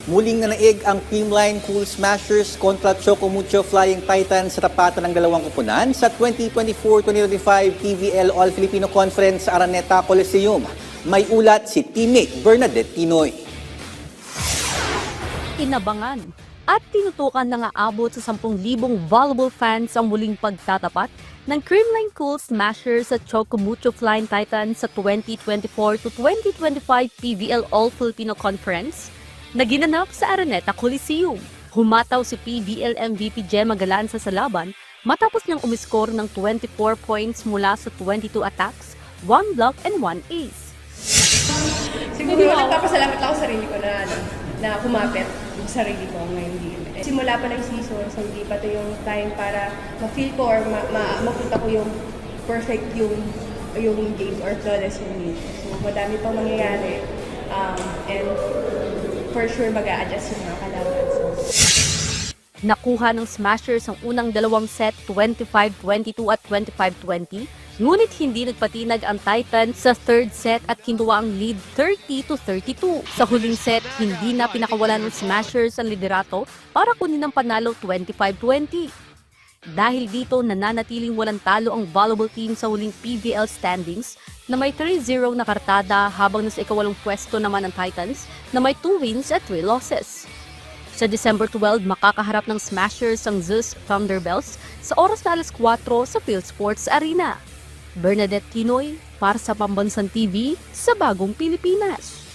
Muling nanaig ang Creamline Cool Smashers kontra Chocomucho Flying Titans sa tapatan ng dalawang kupunan sa 2024-2025 PVL All-Filipino Conference sa Araneta Coliseum. May ulat si teammate Bernadette Tinoy. Inabangan at tinutukan na nga abot sa 10,000 volleyball fans ang muling pagtatapat ng Creamline Cool Smashers at Chocomucho Flying Titans sa 2024-2025 PVL All-Filipino Conference na ginanap sa Araneta Coliseum. Humataw si PVL MVP Gemma Galanza sa laban matapos niyang umiskor ng 24 points mula sa 22 attacks, 1 block and 1 ace. Siguro nagpapasalamat lang ako sa sarili ko na kumapit sa sarili ko ngayong game. Simula pa ng season, so hindi pa ito yung time para ma-feel ko or makita ko yung perfect yung game or flawless yung game. So madami pang mangyayari and for sure mag-a-adjust yung mga kalaban. Nakuha ng Smashers ang unang dalawang set 25-22 at 25-20, ngunit hindi nagpatinag ang Titans sa third set at kinuha ang lead 30-32. Sa huling set, hindi na pinakawalan ng Smashers ang liderato para kunin ang panalo 25-20. Dahil dito, nananatiling walang talo ang volleyball team sa huling PVL standings na may 3-0 na kartada habang nasa ikawalong pwesto naman ang Titans na may 2 wins at 3 losses. Sa December 12, makakaharap ng Smashers ang Zeus Thunderbells sa oras na alas 4 sa Field Sports Arena. Bernadette Tinoy para sa Pambansang TV sa Bagong Pilipinas.